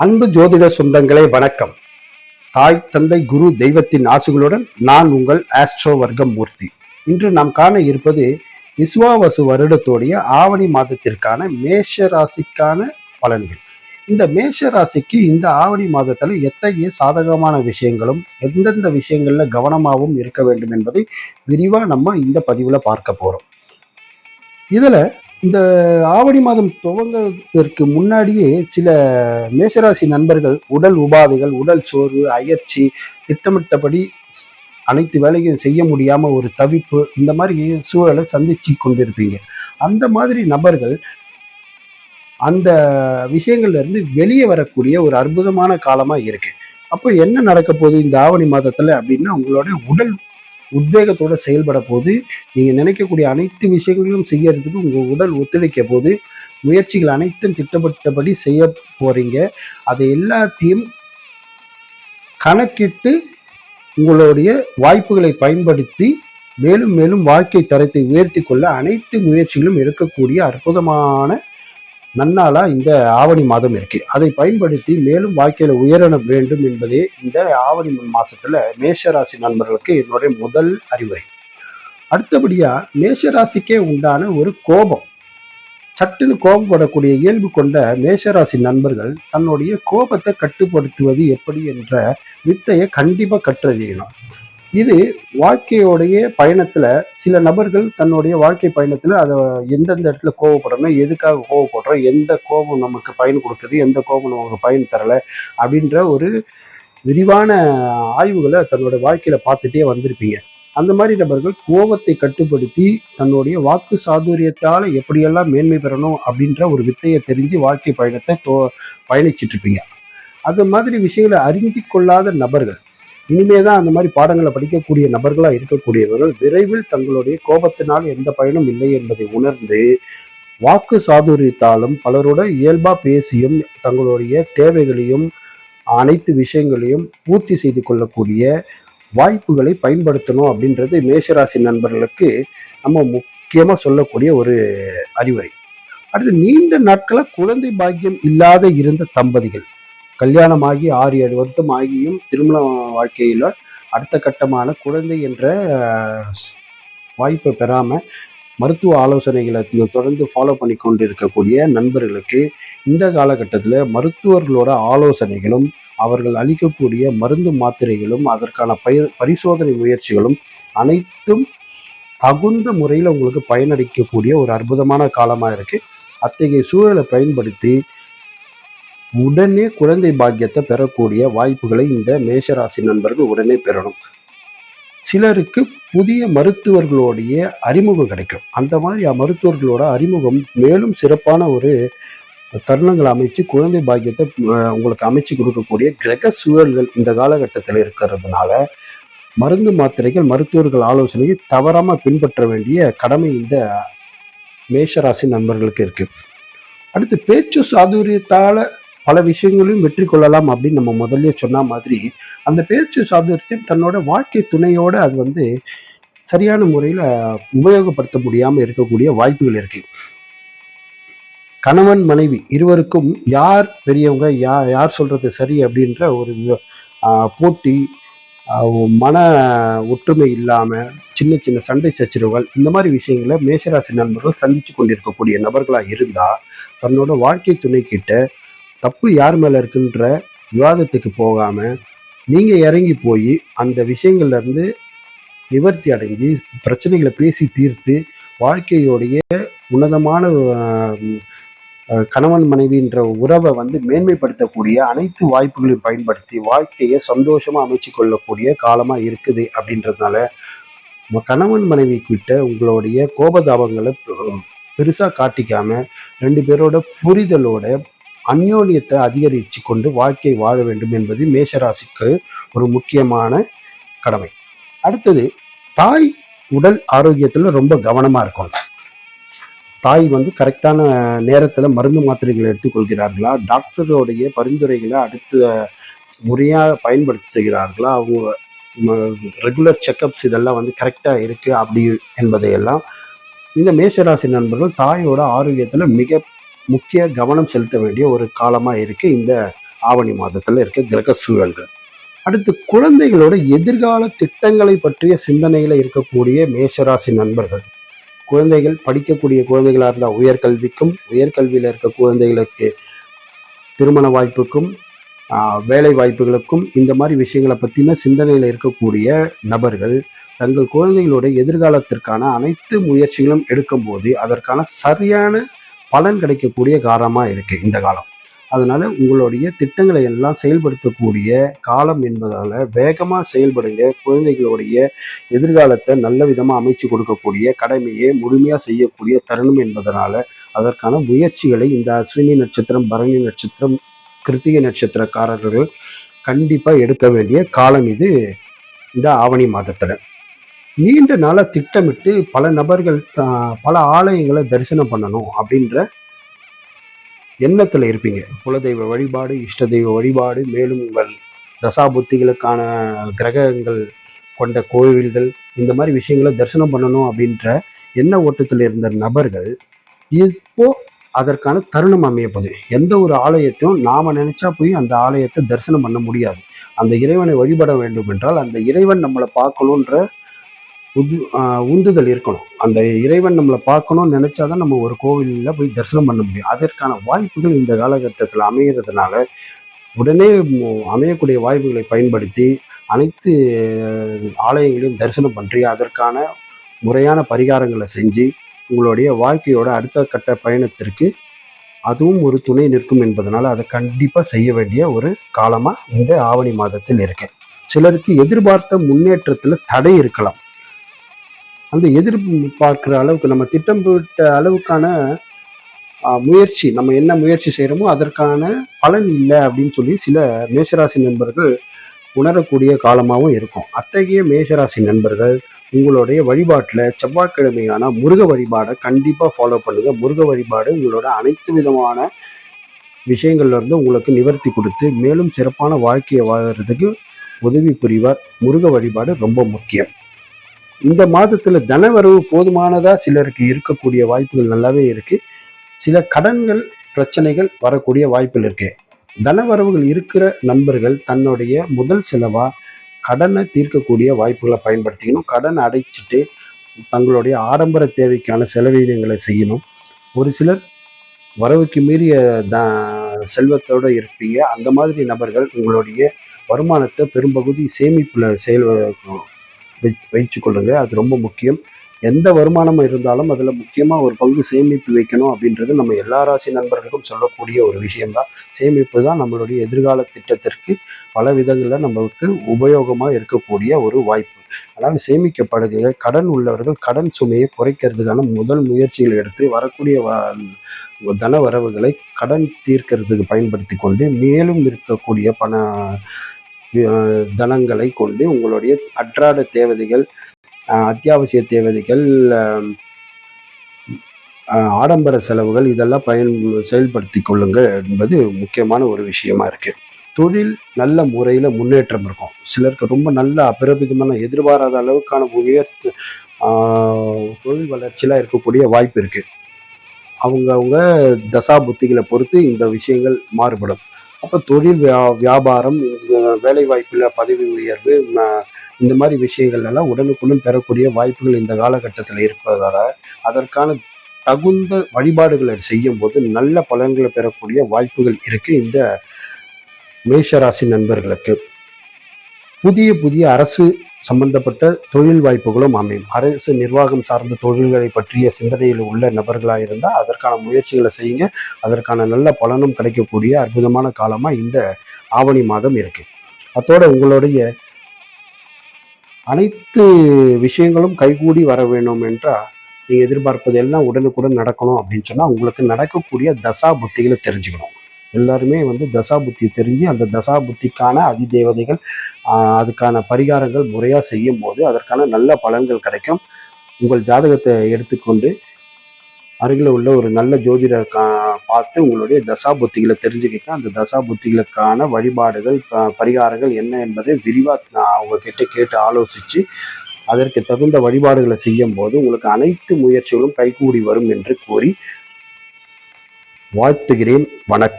அன்பு ஜோதிட சொந்தங்களே வணக்கம். தாய் தந்தை குரு தெய்வத்தின் ஆசிகளுடன் நான் உங்கள் ஆஸ்ட்ரோ வர்க்கம் மூர்த்தி. இன்று நாம் காண இருப்பது விசுவாவசு வருடத்தோடைய ஆவணி மாதத்திற்கான மேஷ ராசிக்கான பலன்கள். இந்த மேஷ ராசிக்கு இந்த ஆவணி மாதத்துல எத்தகைய சாதகமான விஷயங்களும் எந்தெந்த விஷயங்கள்ல கவனமாகவும் இருக்க வேண்டும் என்பதை விரிவா நம்ம இந்த பதிவுல பார்க்க போறோம். இதுல இந்த ஆவணி மாதம் துவங்குவதற்கு முன்னாடியே சில மேஷராசி நண்பர்கள் உடல் உபாதைகள், உடல் சோர்வு, அயற்சி, திட்டமிட்டபடி அனைத்து வேலையும் செய்ய முடியாம ஒரு தவிப்பு, இந்த மாதிரி சூழலை சந்திச்சு கொண்டிருப்பீங்க. அந்த மாதிரி நபர்கள் அந்த விஷயங்கள்ல இருந்து வெளியே வரக்கூடிய ஒரு அற்புதமான காலமா இருக்கு. அப்போ என்ன நடக்க போகுது இந்த ஆவணி மாதத்துல அப்படின்னா, உங்களோட உடல் உத்வேகத்தோட செயல்பட போது, நீங்க நினைக்கக்கூடிய அனைத்து விஷயங்களும் செய்யறதுக்கு உங்க உடல் ஒத்துழைக்க போது, முயற்சிகள் அனைத்தும் திட்டமிட்டபடி செய்ய போறீங்க. அதை எல்லாத்தையும் கணக்கிட்டு உங்களுடைய வாய்ப்புகளை பயன்படுத்தி மேலும் மேலும் வாழ்க்கை தரத்தை உயர்த்தி கொள்ள அனைத்து முயற்சிகளும் எடுக்கக்கூடிய அற்புதமான நன்னாளா இந்த ஆவணி மாதம் இருக்கு. அதை பயன்படுத்தி மேலும் வாழ்க்கையில உயர வேண்டும் என்பதே இந்த ஆவணி மாசத்துல மேஷராசி நண்பர்களுக்கு என்னுடைய முதல் அறிவுரை. அடுத்தபடியா மேஷராசிக்கே உண்டான ஒரு கோபம், சட்டுன்னு கோபப்படக்கூடிய இயல்பு கொண்ட மேஷராசி நண்பர்கள் தன்னுடைய கோபத்தை கட்டுப்படுத்துவது எப்படி என்ற வித்தையை கண்டிப்பா கற்றறியணும். இது வாழ்க்கையோடைய பயணத்துல சில நபர்கள் தன்னுடைய வாழ்க்கை பயணத்துல அதை எந்தெந்த இடத்துல கோவப்படணும், எதுக்காக கோவப்படுறோம், எந்த கோபம் நமக்கு பயன் கொடுக்குது, எந்த கோபம் நமக்கு பயன் தரல அப்படின்ற ஒரு விரிவான ஆய்வுகளை தன்னோட வாழ்க்கையில பார்த்துட்டே வந்திருப்பீங்க. அந்த மாதிரி நபர்கள் கோபத்தை கட்டுப்படுத்தி தன்னுடைய வாக்கு சாதுரியத்தால எப்படியெல்லாம் மேன்மை பெறணும் அப்படின்ற ஒரு வித்தையை தெரிஞ்சு வாழ்க்கை பயணத்தை பயணிச்சுட்டு இருப்பீங்க. அது மாதிரி விஷயங்களை அறிஞ்சு கொள்ளாத நபர்கள், இனிமேதான் அந்த மாதிரி பாடங்களை படிக்கக்கூடிய நபர்களா இருக்கக்கூடியவர்கள் விரைவில் தங்களுடைய கோபத்தினால் எந்த பயனும் இல்லை என்பதை உணர்ந்து வாக்கு சாதுரியத்தாலும் பலரோட இயல்பா பேசியும் தங்களுடைய தேவைகளையும் அனைத்து விஷயங்களையும் பூர்த்தி செய்து கொள்ளக்கூடிய வாய்ப்புகளை பயன்படுத்தணும் அப்படின்றது மேஷராசி நண்பர்களுக்கு நம்ம முக்கியமா சொல்லக்கூடிய ஒரு அறிவுரை. அடுத்து, நீண்ட நாட்கள குழந்தை பாக்கியம் இல்லாத இருந்த தம்பதிகள், கல்யாணமாகி 6-7 வருஷம் ஆகியும் திருமண வாழ்க்கையில அடுத்த கட்டமான குழந்தை என்ற வாய்ப்பை பெறாம மருத்துவ ஆலோசனைகளை தொடர்ந்து ஃபாலோ பண்ணி கொண்டு இருக்கக்கூடிய நண்பர்களுக்கு இந்த காலகட்டத்தில் மருத்துவர்களோட ஆலோசனைகளும் அவர்கள் அளிக்கக்கூடிய மருந்து மாத்திரைகளும் அதற்கான பரிசோதனை முயற்சிகளும் அனைத்தும் தகுந்த முறையில் உங்களுக்கு பயனளிக்கக்கூடிய ஒரு அற்புதமான காலமாக இருக்கு. அத்தகைய சூழலை பயன்படுத்தி உடனே குழந்தை பாக்கியத்தை பெறக்கூடிய வாய்ப்புகளை இந்த மேஷராசி நண்பர்கள் உடனே பெறணும். சிலருக்கு புதிய மருத்துவர்களுடைய அறிமுகம் கிடைக்கும். அந்த மாதிரி மருத்துவர்களோட அறிமுகம் மேலும் சிறப்பான ஒரு தருணங்களை அமைச்சு குழந்தை பாக்கியத்தை உங்களுக்கு அமைச்சு கொடுக்கக்கூடிய கிரக சூழல்கள் இந்த காலகட்டத்தில் இருக்கிறதுனால மருந்து மாத்திரைகள் மருத்துவர்கள் ஆலோசனையை தவறாம பின்பற்ற வேண்டிய கடமை இந்த மேஷராசி நண்பர்களுக்கு இருக்கு. அடுத்து, பேச்சு சாதுரியத்தால பல விஷயங்களையும் வெற்றி கொள்ளலாம் அப்படின்னு நம்ம முதல்ல சொன்ன மாதிரி அந்த பேச்சு சாதுரியத்தையும் தன்னோட வாழ்க்கை துணையோட அது சரியான முறையில உபயோகப்படுத்த முடியாம இருக்கக்கூடிய வாய்ப்புகள் இருக்கு. கணவன் மனைவி இருவருக்கும் யார் பெரியவங்க, யார் சொல்றது சரி அப்படின்ற ஒரு போட்டி, மன ஒற்றுமை இல்லாம சின்ன சின்ன சண்டை சச்சரவுகள், இந்த மாதிரி விஷயங்களை மேஷராசி நண்பர்கள் சந்திச்சு கொண்டிருக்கக்கூடிய நபர்களா இருந்தா தன்னோட வாழ்க்கை துணை கிட்ட தப்பு யார் மேல இருக்குன்ற விவாதத்துக்கு போகாம நீங்க இறங்கி போய் அந்த விஷயங்கள்ல இருந்து நிவர்த்தி அடைஞ்சு பிரச்சனைகளை பேசி தீர்த்து வாழ்க்கையோடைய உன்னதமான கணவன் மனைவின்ற உறவை மேன்மைப்படுத்தக்கூடிய அனைத்து வாய்ப்புகளையும் பயன்படுத்தி வாழ்க்கையை சந்தோஷமா அமைச்சு கொள்ளக்கூடிய காலமா இருக்குது. அப்படின்றதுனால கணவன் மனைவி கிட்ட உங்களுடைய கோபதாபங்களை பெருசா காட்டிக்காம 2 பேரோட புரிதலோட அந்யோன்யத்தை அதிகரித்து கொண்டு வாழ்க்கை வாழ வேண்டும் என்பது மேஷராசிக்கு ஒரு முக்கியமான கடமை. அடுத்தது, தாய் உடல் ஆரோக்கியத்துல ரொம்ப கவனமா இருக்கும். தாய் கரெக்டான நேரத்துல மருந்து மாத்திரைகளை எடுத்துக்கொள்கிறார்களா, டாக்டருடைய பரிந்துரைகளை அடுத்த முறையா பயன்படுத்துகிறார்களா, அவங்க ரெகுலர் செக்கப்ஸ் இதெல்லாம் கரெக்டா இருக்கு அப்படி என்பதையெல்லாம் இந்த மேஷராசி நண்பர்கள் தாயோட ஆரோக்கியத்துல மிக முக்கிய கவனம் செலுத்த வேண்டிய ஒரு காலமா இருக்கு இந்த ஆவணி மாதத்துல இருக்க கிரக சூழல்கள். அடுத்து குழந்தைகளோட எதிர்கால திட்டங்களை பற்றிய சிந்தனையில இருக்கக்கூடிய மேஷராசி நண்பர்கள், குழந்தைகள் படிக்கக்கூடிய குழந்தைகளா இருந்தால் உயர்கல்விக்கும், உயர்கல்வியில இருக்க குழந்தைகளுக்கு திருமண வாய்ப்புக்கும், வேலை வாய்ப்புகளுக்கும், இந்த மாதிரி விஷயங்களை பற்றின சிந்தனையில் இருக்கக்கூடிய நபர்கள் தங்கள் குழந்தைகளோட எதிர்காலத்திற்கான அனைத்து முயற்சிகளும் எடுக்கும்போது அதற்கான சரியான பலன் கிடைக்கக்கூடிய காலமாக இருக்கு இந்த காலம். அதனால உங்களுடைய திட்டங்களை எல்லாம் செயல்படுத்தக்கூடிய காலம் என்பதால வேகமாக செயல்படுங்க. குழந்தைகளுடைய எதிர்காலத்தை நல்ல விதமாக அமைச்சு கொடுக்கக்கூடிய கடமையை முழுமையாக செய்யக்கூடிய தருணம் என்பதனால அதற்கான முயற்சிகளை இந்த அஸ்வினி நட்சத்திரம், பரணி நட்சத்திரம், கிருத்திகை நட்சத்திரக்காரர்கள் கண்டிப்பா எடுக்க வேண்டிய காலம் இது. இந்த ஆவணி மாதத்துல நீண்ட நாள திட்டமிட்டு பல நபர்கள் பல ஆலயங்களை தரிசனம் பண்ணணும் அப்படின்ற எண்ணத்துல இருப்பீங்க. குலதெய்வ வழிபாடு, இஷ்ட தெய்வ வழிபாடு, மேலும் உங்கள் தசாபுத்திகளுக்கான கிரகங்கள் கொண்ட கோவில்கள், இந்த மாதிரி விஷயங்களை தரிசனம் பண்ணணும் அப்படின்ற எண்ண ஓட்டத்தில் இருந்த நபர்கள் இப்போ அதற்கான தருணம் அமையப்போகுது. எந்த ஒரு ஆலயத்தையும் நாம நினைச்சா போய் அந்த ஆலயத்தை தரிசனம் பண்ண முடியாது. அந்த இறைவனை வழிபட வேண்டும் என்றால் அந்த இறைவன் நம்மளை பார்க்கணுன்ற உந்துதல் இருக்கணும். அந்த இறைவன் நம்மளை பார்க்கணும்னு நினைச்சாதான் நம்ம ஒரு கோவிலில் போய் தரிசனம் பண்ண முடியும். அதற்கான வாய்ப்புகள் இந்த காலகட்டத்தில் அமைகிறதுனால உடனே அமையக்கூடிய வாய்ப்புகளை பயன்படுத்தி அனைத்து ஆலயங்களையும் தரிசனம் பண்ணி அதற்கான முறையான பரிகாரங்களை செஞ்சு உங்களுடைய வாழ்க்கையோட அடுத்த கட்ட பயணத்திற்கு அதுவும் ஒரு துணை நிற்கும் என்பதனால அதை கண்டிப்பாக செய்ய வேண்டிய ஒரு காலமாக இந்த ஆவணி மாதத்தில் இருக்கு. சிலருக்கு எதிர்பார்த்த முன்னேற்றத்தில் தடை இருக்கலாம். அந்த எதிர்பார்க்கிற அளவுக்கு நம்ம திட்டமிட்ட அளவுக்கான முயற்சி, நம்ம என்ன முயற்சி செய்கிறோமோ அதற்கான பலன் இல்லை அப்படின்னு சொல்லி சில மேஷராசி நண்பர்கள் உணரக்கூடிய காலமாகவும் இருக்கும். அத்தகைய மேஷராசி நண்பர்கள் உங்களுடைய வழிபாட்டில் செவ்வாய்க்கிழமையான முருக வழிபாடை கண்டிப்பாக ஃபாலோ பண்ணுங்க. முருக வழிபாடு உங்களோட அனைத்து விதமான விஷயங்கள்ல இருந்து உங்களுக்கு நிவர்த்தி கொடுத்து மேலும் சிறப்பான வாழ்க்கையை வாழ்றதுக்கு உதவி புரிவார். முருக வழிபாடு ரொம்ப முக்கியம். இந்த மாதத்துல தனவரவு போதுமானதா சிலருக்கு இருக்கக்கூடிய வாய்ப்புகள் நல்லாவே இருக்கு. சில கடன்கள் பிரச்சனைகள் வரக்கூடிய வாய்ப்புகள் இருக்கு. தனவரவுகள் இருக்கிற நண்பர்கள் தன்னுடைய முதல் செலவா கடனை தீர்க்கக்கூடிய வாய்ப்புகளை பயன்படுத்திக்கணும். கடன் அடைச்சிட்டு தங்களுடைய ஆடம்பர தேவைக்கான செலவினங்களை செய்யணும். ஒரு சிலர் வரவுக்கு மீறிய செல்வத்தோடு இருப்பீங்க. அந்த மாதிரி நபர்கள் உங்களுடைய வருமானத்தை பெரும்பகுதி சேமிப்புல வைச்சு கொள்ளுங்க. அது ரொம்ப முக்கியம். எந்த வருமானம் இருந்தாலும் அதில் முக்கியமாக ஒரு பங்கு சேமிப்பு வைக்கணும் அப்படின்றது நம்ம எல்லா ராசி நண்பர்களுக்கும் சொல்லக்கூடிய ஒரு விஷயம்தான். சேமிப்பு தான் நம்மளுடைய எதிர்கால திட்டத்திற்கு பல விதங்களில் நம்மளுக்கு உபயோகமாக இருக்கக்கூடிய ஒரு வாய்ப்பு. அதனால் சேமிக்கப்படுகிற கடன் உள்ளவர்கள் கடன் சுமையை குறைக்கிறதுக்கான முதல் முயற்சிகள் எடுத்து வரக்கூடிய தன வரவுகளை கடன் தீர்க்கிறதுக்கு பயன்படுத்தி கொண்டு மேலும் இருக்கக்கூடிய தனங்களை கொண்டு உங்களுடைய அன்றாட தேவைகள், அத்தியாவசிய தேவைகள், ஆடம்பர செலவுகள் இதெல்லாம் செயல்படுத்தி கொள்ளுங்க என்பது முக்கியமான ஒரு விஷயமா இருக்கு. தொழில் நல்ல முறையில் முன்னேற்றம் இருக்கும். சிலருக்கு ரொம்ப நல்ல அபரிமிதமான எதிர்பாராத அளவுக்கான தொழில் வளர்ச்சியெலாம் இருக்கக்கூடிய வாய்ப்பு இருக்கு. அவங்க தசா புத்திகளை பொறுத்து இந்த விஷயங்கள் மாறுபடும். அப்போ தொழில் வியாபாரம், வேலை வாய்ப்பில் பதவி உயர்வு, இந்த மாதிரி விஷயங்கள் எல்லாம் உடனுக்குடன் பெறக்கூடிய வாய்ப்புகள் இந்த காலகட்டத்தில் இருப்பதால் அதற்கான தகுந்த வழிபாடுகளை செய்யும் போது நல்ல பலன்களை பெறக்கூடிய வாய்ப்புகள் இருக்கு. இந்த மேஷராசி நண்பர்களுக்கு புதிய புதிய அரசு சம்பந்தப்பட்ட தொழில் வாய்ப்புகளும் அமையும். அரசு நிர்வாகம் சார்ந்த தொழில்களை பற்றிய சிந்தனையில் உள்ள நபர்களாக இருந்தால் அதற்கான முயற்சிகளை செய்யுங்க. அதற்கான நல்ல பலனும் கிடைக்கக்கூடிய அற்புதமான காலமாக இந்த ஆவணி மாதம் இருக்கு. அதோட உங்களுடைய அனைத்து விஷயங்களும் கைகூடி வர வேணும் என்றால் நீங்கள் எதிர்பார்ப்பது எல்லாம் உடனுக்குடன் நடக்கணும் அப்படின்னு சொன்னால் உங்களுக்கு நடக்கக்கூடிய தசா புத்திகளை தெரிஞ்சுக்கணும். எல்லாருமே தசா புத்தி தெரிஞ்சு அந்த தசா புத்திக்கான அதிதேவதைகள் அதுக்கான பரிகாரங்கள் முறையாக செய்யும் போது அதற்கான நல்ல பலன்கள் கிடைக்கும். உங்கள் ஜாதகத்தை எடுத்துக்கொண்டு அருகில் உள்ள ஒரு நல்ல ஜோதிடர் பார்த்து உங்களுடைய தசா புத்திகளை தெரிஞ்சுக்கிட்டு அந்த தசா புத்திகளுக்கான வழிபாடுகள், பரிகாரங்கள் என்ன என்பதை விரிவாக அவங்க கிட்ட கேட்டு ஆலோசித்து அதற்கு தகுந்த வழிபாடுகளை செய்யும் போது உங்களுக்கு அனைத்து முயற்சிகளும் கைகூடி வரும் என்று கூறி வாழ்த்துகிறேன். வணக்கம்.